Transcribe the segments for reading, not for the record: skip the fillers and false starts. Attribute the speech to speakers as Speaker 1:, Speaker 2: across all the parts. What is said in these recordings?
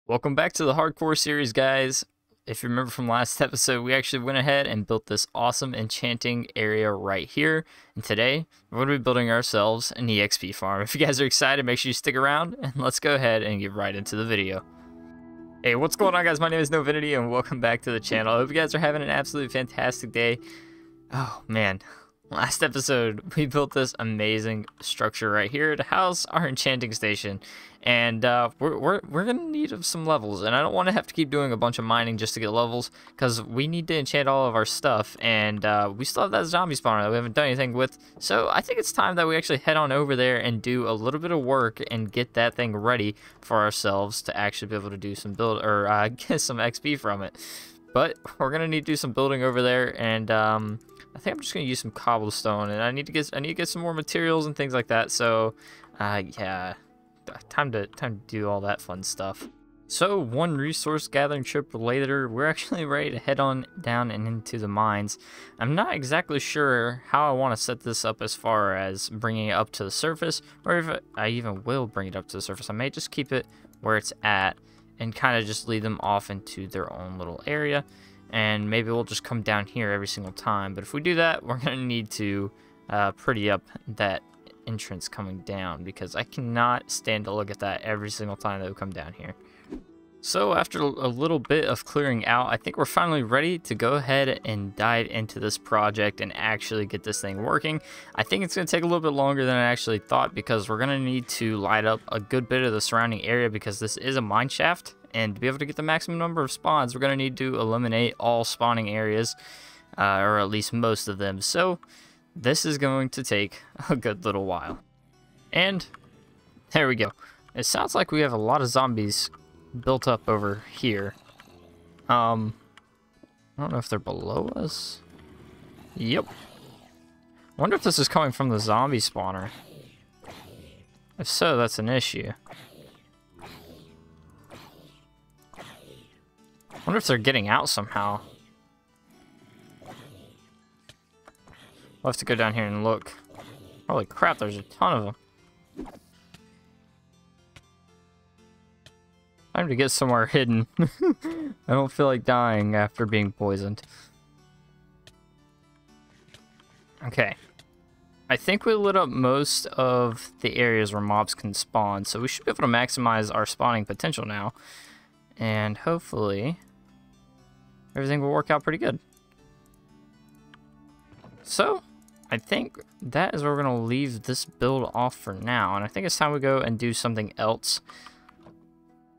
Speaker 1: Welcome back to the hardcore series, guys. If you remember from last episode, we actually went ahead and built this awesome enchanting area right here. And today, we're going to be building ourselves an EXP farm. If you guys are excited, make sure you stick around and let's go ahead and get right into the video. Hey, what's going on, guys? My name is Novenady and welcome back to the channel. I hope you guys are having an absolutely fantastic day. Oh, man. Last episode, we built this amazing structure right here to house our enchanting station, and we're gonna need some levels. And I don't want to have to keep doing a bunch of mining just to get levels, because we need to enchant all of our stuff, and we still have that zombie spawner that we haven't done anything with. So I think it's time that we actually head on over there and do a little bit of work and get that thing ready for ourselves to actually be able to do some build or get some XP from it. But we're gonna need to do some building over there, and I think I'm just gonna use some cobblestone, and I need to get some more materials and things like that. So, yeah, time to do all that fun stuff. So, one resource gathering trip later, we're actually ready to head on down and into the mines. I'm not exactly sure how I want to set this up as far as bringing it up to the surface, or if I even will bring it up to the surface. I may just keep it where it's at and kind of just lead them off into their own little area. And maybe we'll just come down here every single time. But if we do that, we're going to need to pretty up that entrance coming down, because I cannot stand to look at that every single time that we come down here. So after a little bit of clearing out, I think we're finally ready to go ahead and dive into this project and actually get this thing working. I think it's going to take a little bit longer than I actually thought, because we're going to need to light up a good bit of the surrounding area, because this is a mine shaft. And to be able to get the maximum number of spawns, we're going to need to eliminate all spawning areas, or at least most of them. So this is going to take a good little while. And there we go. It sounds like we have a lot of zombies built up over here. I don't know if they're below us. Yep. Wonder if this is coming from the zombie spawner. If so, that's an issue. Wonder if they're getting out somehow. We'll have to go down here and look. Holy crap, there's a ton of them. Time to get somewhere hidden. I don't feel like dying after being poisoned. Okay. I think we lit up most of the areas where mobs can spawn, so we should be able to maximize our spawning potential now. And hopefully everything will work out pretty good. So, I think that is where we're going to leave this build off for now. And I think it's time we go and do something else.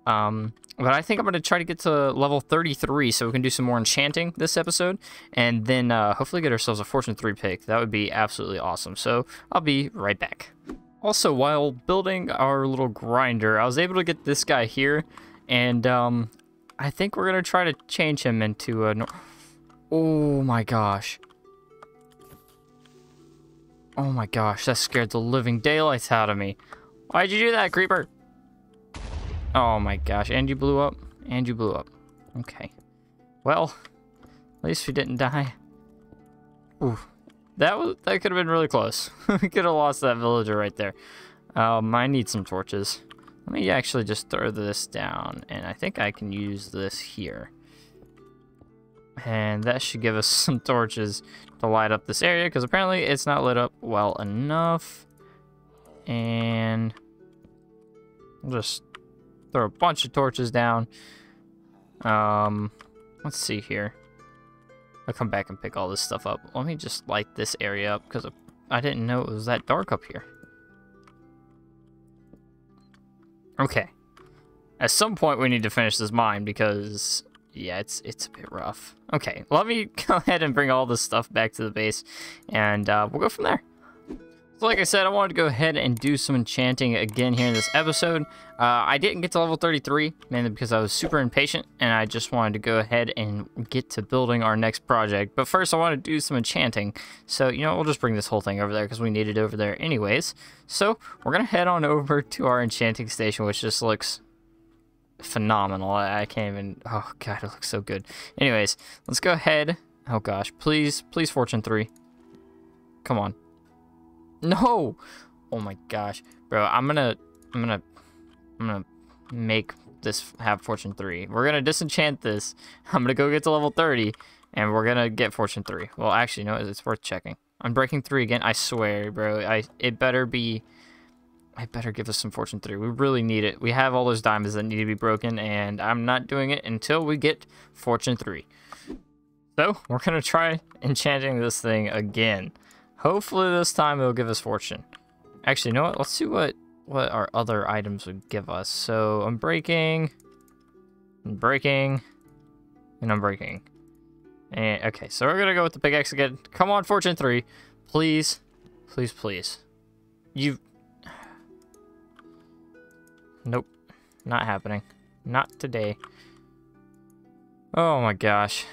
Speaker 1: But I think I'm going to try to get to level 33 so we can do some more enchanting this episode. And then hopefully get ourselves a Fortune 3 pick. That would be absolutely awesome. So, I'll be right back. Also, while building our little grinder, I was able to get this guy here. And, I think we're going to try to change him into a... Oh my gosh. Oh my gosh, that scared the living daylights out of me. Why'd you do that, creeper? Oh my gosh, and you blew up? And you blew up. Okay. Well, at least we didn't die. Ooh. That could have been really close. We could have lost that villager right there. I need some torches. Let me actually just throw this down, and I think I can use this here. And that should give us some torches to light up this area, because apparently it's not lit up well enough. And we'll just throw a bunch of torches down. Let's see here. I'll come back and pick all this stuff up. Let me just light this area up, because I didn't know it was that dark up here. Okay. At some point we need to finish this mine, because yeah, it's a bit rough. Okay, let me go ahead and bring all this stuff back to the base, and we'll go from there. So like I said, I wanted to go ahead and do some enchanting again here in this episode. I didn't get to level 33, mainly because I was super impatient, and I just wanted to go ahead and get to building our next project. But first, I want to do some enchanting. So, you know, we'll just bring this whole thing over there, because we need it over there anyways. So, we're going to head on over to our enchanting station, which just looks phenomenal. I can't even... Oh, God, it looks so good. Anyways, let's go ahead. Oh, gosh. Please, please, Fortune 3. Come on. No! Oh, my gosh. Bro, I'm gonna make this have Fortune 3. We're going to disenchant this. I'm going to go get to level 30, and we're going to get Fortune 3. Well, actually, no, it's worth checking. Unbreaking 3 again. I swear, bro. It better be... I better give us some Fortune 3. We really need it. We have all those diamonds that need to be broken, and I'm not doing it until we get Fortune 3. So, we're going to try enchanting this thing again. Hopefully this time it'll give us Fortune. Actually, you know what? Let's see what our other items would give us. So, unbreaking, and unbreaking. And, okay, so we're going to go with the pickaxe again. Come on, Fortune 3. Please. Please, please. Nope. Not happening. Not today. Oh my gosh.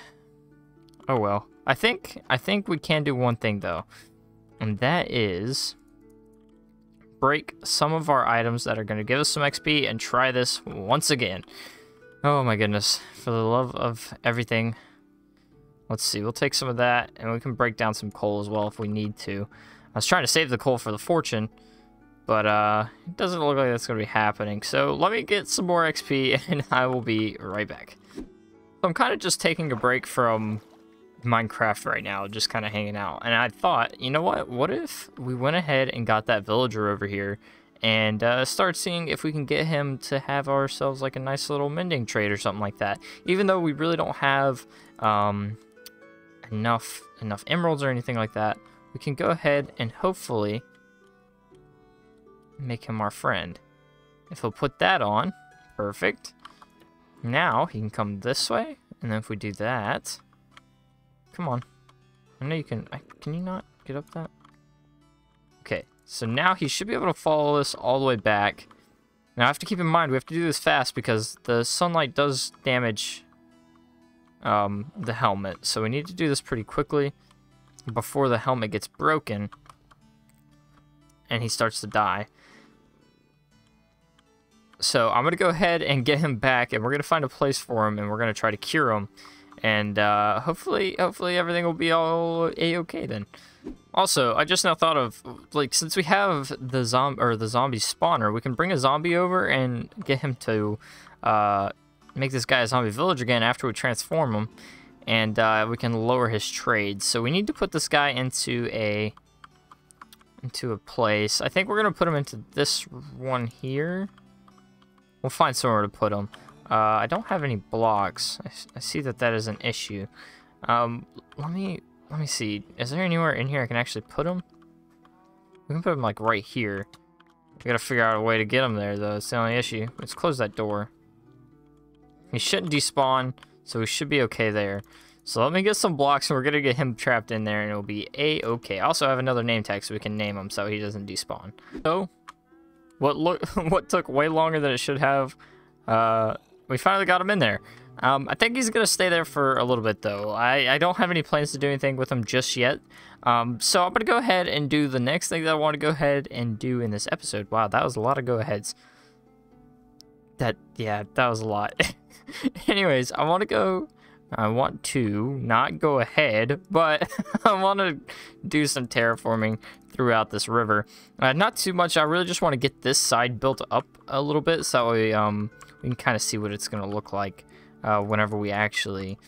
Speaker 1: Oh well. I think we can do one thing though. And that is break some of our items that are going to give us some XP and try this once again. Oh my goodness. For the love of everything. Let's see. We'll take some of that and we can break down some coal as well if we need to. I was trying to save the coal for the fortune. But it doesn't look like that's going to be happening. So let me get some more XP and I will be right back. So I'm kind of just taking a break from Minecraft right now, just kind of hanging out. And I thought, you know what? What if we went ahead and got that villager over here and start seeing if we can get him to have ourselves like a nice little mending trade or something like that. Even though we really don't have enough emeralds or anything like that, we can go ahead and hopefully make him our friend. If he'll put that on, perfect. Now he can come this way, and then if we do that, come on. I know you can. Can you not get up that? Okay, so now he should be able to follow us all the way back. Now I have to keep in mind we have to do this fast because the sunlight does damage the helmet, so we need to do this pretty quickly before the helmet gets broken and he starts to die. So I'm going to go ahead and get him back, and we're going to find a place for him, and we're going to try to cure him. And hopefully everything will be all a-okay then. Also, I just now thought of, like, since we have the zombie spawner, we can bring a zombie over and get him to make this guy a zombie village again after we transform him. And we can lower his trade. So we need to put this guy into a place. I think we're going to put him into this one here. We'll find somewhere to put him. I don't have any blocks. I see that is an issue. Let me see. Is there anywhere in here I can actually put him? We can put him like right here. We gotta figure out a way to get him there though. It's the only issue. Let's close that door. He shouldn't despawn, so we should be okay there. So let me get some blocks and we're gonna get him trapped in there and it'll be a-okay. Also I have another name tag so we can name him so he doesn't despawn. So what took way longer than it should have, we finally got him in there. I think he's going to stay there for a little bit, though. I don't have any plans to do anything with him just yet. So I'm going to go ahead and do the next thing that I want to go ahead and do in this episode. Wow, that was a lot of go-aheads. Yeah, that was a lot. Anyways, I want to not go ahead, but I want to do some terraforming throughout this river. Not too much. I really just want to get this side built up a little bit so that way we can kind of see what it's going to look like whenever we actually...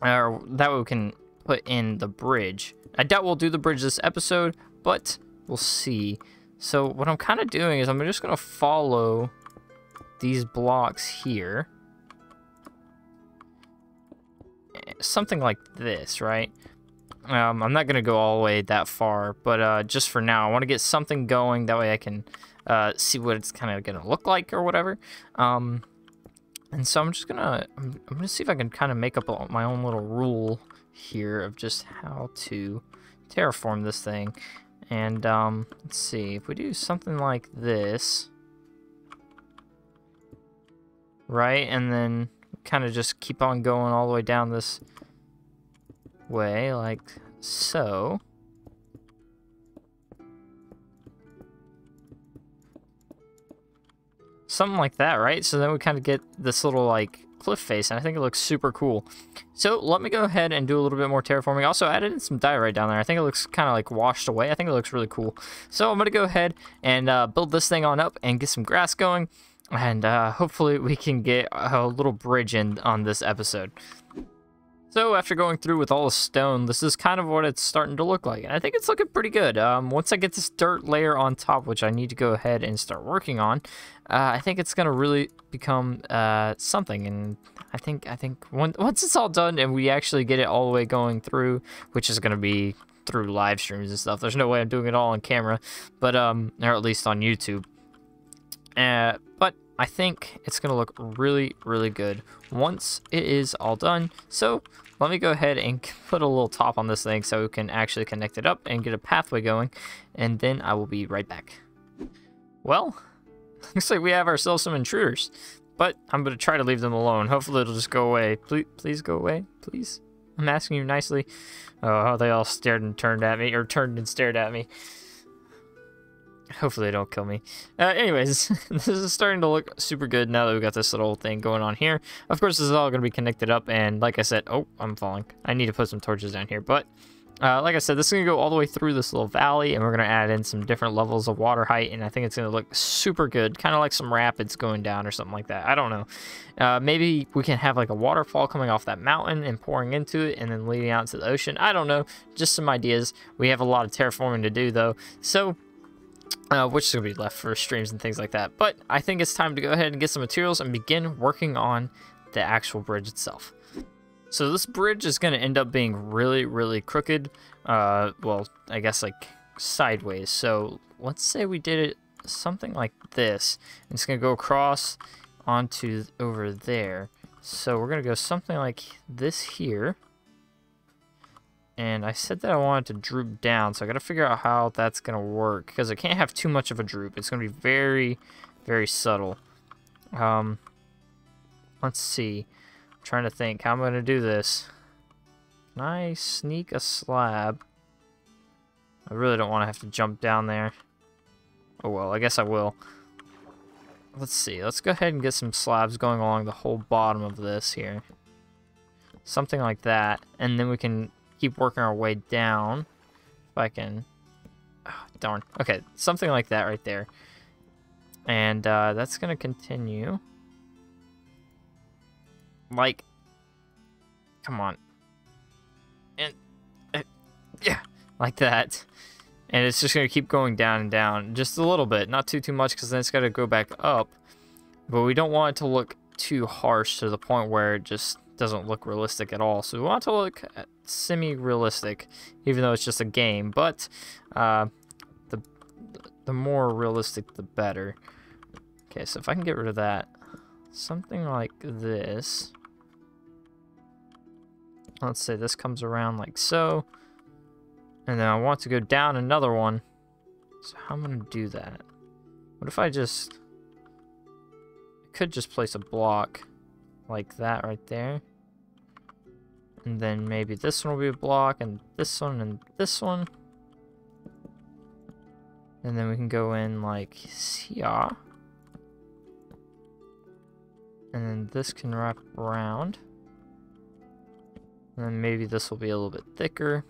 Speaker 1: that way we can put in the bridge. I doubt we'll do the bridge this episode, but we'll see. So what I'm kind of doing is I'm just going to follow these blocks here. Something like this, right? I'm not going to go all the way that far, but just for now, I want to get something going. That way I can see what it's kind of going to look like or whatever. And so I'm just going to... I'm going to see if I can kind of make up my own little rule here of just how to terraform this thing. And let's see. If we do something like this... Right? And then kind of just keep on going all the way down this way, like so. Something like that, right? So then we kind of get this little like cliff face, and I think it looks super cool. So let me go ahead and do a little bit more terraforming. Also added in some diorite down there. I think it looks kind of like washed away. I think it looks really cool. So I'm gonna go ahead and build this thing on up and get some grass going. And hopefully we can get a little bridge in on this episode. So after going through with all the stone, this is kind of what it's starting to look like. And I think it's looking pretty good. Once I get this dirt layer on top, which I need to go ahead and start working on, I think it's going to really become something. And I think once it's all done and we actually get it all the way going through, which is going to be through live streams and stuff. There's no way I'm doing it all on camera, but or at least on YouTube. But I think it's going to look really, really good once it is all done. So let me go ahead and put a little top on this thing so we can actually connect it up and get a pathway going. And then I will be right back. Well, looks like we have ourselves some intruders, but I'm going to try to leave them alone. Hopefully it'll just go away. Please go away, please. I'm asking you nicely. Oh, they all stared and turned at me, or turned and stared at me. Hopefully they don't kill me. Anyways, this is starting to look super good now that we got this little thing going on here. Of course, this is all going to be connected up, and like I said, oh, I'm falling. I need to put some torches down here, but like I said, this is going to go all the way through this little valley, and we're going to add in some different levels of water height, and I think it's going to look super good, kind of like some rapids going down or something like that. I don't know. Maybe we can have like a waterfall coming off that mountain and pouring into it and then leading out into the ocean. I don't know. Just some ideas. We have a lot of terraforming to do, though, so which is going to be left for streams and things like that. But I think it's time to go ahead and get some materials and begin working on the actual bridge itself. So this bridge is going to end up being really, really crooked. Well, I guess like sideways. So let's say we did it something like this. And it's going to go across onto over there. So we're going to go something like this here. And I said that I wanted to droop down, so I got to figure out how that's going to work, because it can't have too much of a droop. It's going to be very, very subtle. Let's see. I'm trying to think how I'm going to do this. Can I sneak a slab? I really don't want to have to jump down there. Oh well, I guess I will. Let's see. Let's go ahead and get some slabs going along the whole bottom of this here. Something like that, and then we can keep working our way down. If I can... Oh, darn. Okay, something like that right there. And that's going to continue. Like... Come on. And... yeah, like that. And it's just going to keep going down and down. Just a little bit. Not too much, because then it's got to go back up. But we don't want it to look too harsh to the point where it just doesn't look realistic at all. So we want it to look semi-realistic, even though it's just a game. But the more realistic, the better. Okay, so if I can get rid of that, something like this. Let's say this comes around like so. And then I want to go down another one. So how am I going to do that? What if I just... I could just place a block like that right there. And then maybe this one will be a block, and this one, and this one. And then we can go in like here. And then this can wrap around. And then maybe this will be a little bit thicker.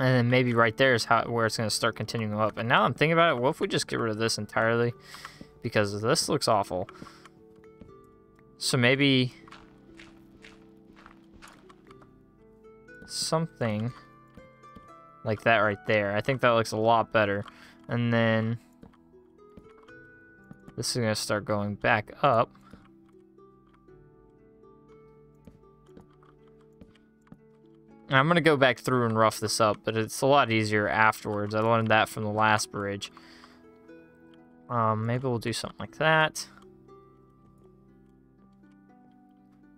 Speaker 1: And then maybe right there is where it's going to start continuing up. And now I'm thinking about it, what if we just get rid of this entirely? Because this looks awful. So maybe... something like that right there. I think that looks a lot better. And then this is going to start going back up. And I'm going to go back through and rough this up, but it's a lot easier afterwards. I learned that from the last bridge. Maybe we'll do something like that.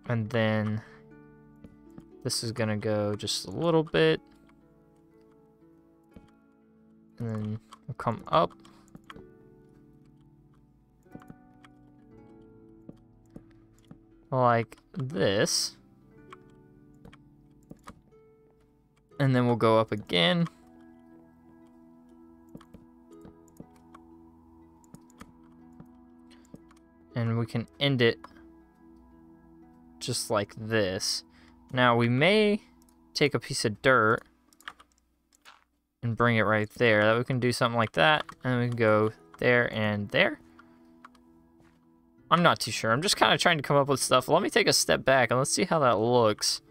Speaker 1: And then this is going to go just a little bit. And then we'll come up. Like this. And then we'll go up again. And we can end it just like this. Now we may take a piece of dirt and bring it right there. That we can do something like that, and we can go there and there. I'm not too sure. I'm just kind of trying to come up with stuff. Let me take a step back and let's see how that looks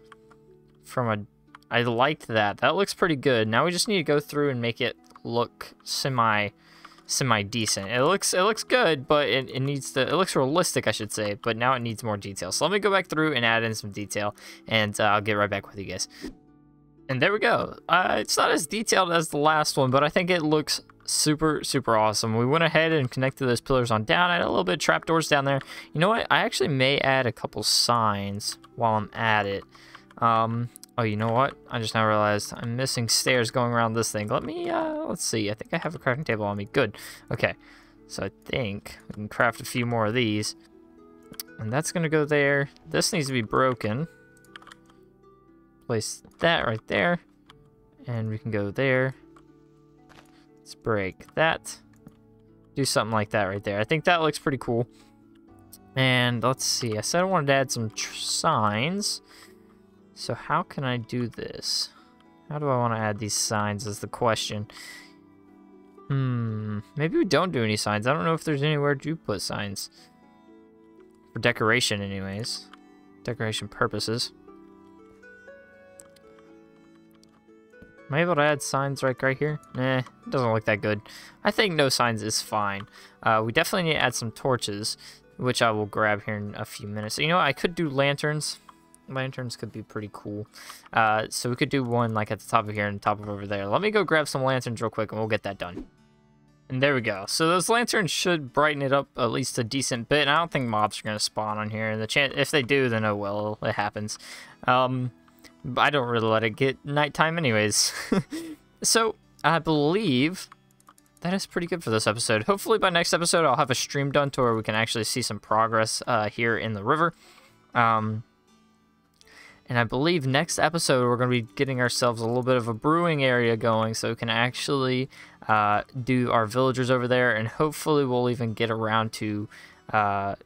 Speaker 1: from a... I liked that. That looks pretty good. Now we just need to go through and make it look semi decent. It looks good, but it needs to... It looks realistic, I should say, but now it needs more detail. So let me go back through and add in some detail, and I'll get right back with you guys. And there we go. It's not as detailed as the last one, but I think it looks super awesome. We went ahead and connected those pillars on down. I had a little bit of trapdoors down there. You know what? I actually may add a couple signs while I'm at it. Oh, you know what? I just now realized I'm missing stairs going around this thing. Let me, let's see. I think I have a crafting table on me. Good. Okay. So I think we can craft a few more of these. And that's going to go there. This needs to be broken. Place that right there. And we can go there. Let's break that. Do something like that right there. I think that looks pretty cool. And let's see. I said I wanted to add some signs. So how can I do this? How do I want to add these signs is the question. Maybe we don't do any signs. I don't know if there's anywhere to put signs. For decoration anyways. Decoration purposes. Am I able to add signs right here? Nah, it doesn't look that good. I think no signs is fine. We definitely need to add some torches, which I will grab here in a few minutes. So, you know what? I could do lanterns. Lanterns could be pretty cool. So we could do one like at the top of here and top of over there. Let me go grab some lanterns real quick and we'll get that done. And there we go. So those lanterns should brighten it up at least a decent bit. And I don't think mobs are going to spawn on here. And the chance, if they do, then oh well, it happens. But I don't really let it get nighttime anyways. So I believe that is pretty good for this episode. Hopefully by next episode I'll have a stream done to where we can actually see some progress here in the river. And I believe next episode we're going to be getting ourselves a little bit of a brewing area going so we can actually do our villagers over there, and hopefully we'll even get around to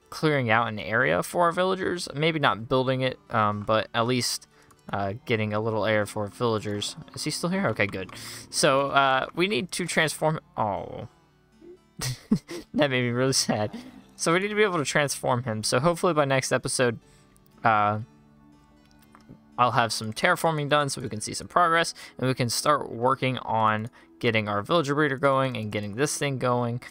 Speaker 1: clearing out an area for our villagers. Maybe not building it, but at least getting a little area for villagers. Is he still here? Okay, good. So we need to transform... Oh. That made me really sad. So we need to be able to transform him. So hopefully by next episode... I'll have some terraforming done so we can see some progress, and we can start working on getting our villager breeder going and getting this thing going.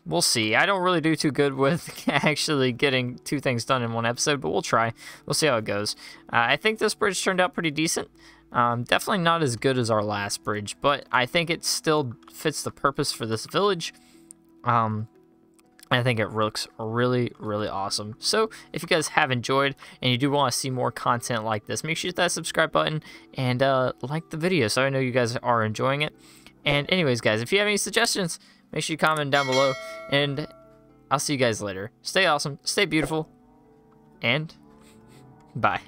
Speaker 1: We'll see. I don't really do too good with actually getting two things done in one episode, but we'll try. We'll see how it goes. I think this bridge turned out pretty decent. Definitely not as good as our last bridge, but I think it still fits the purpose for this village. I think it looks really awesome. So if you guys have enjoyed and you do want to see more content like this, make sure you hit that subscribe button and like the video so I know you guys are enjoying it. And anyways, guys, if you have any suggestions, make sure you comment down below, and I'll see you guys later. Stay awesome, stay beautiful, and bye.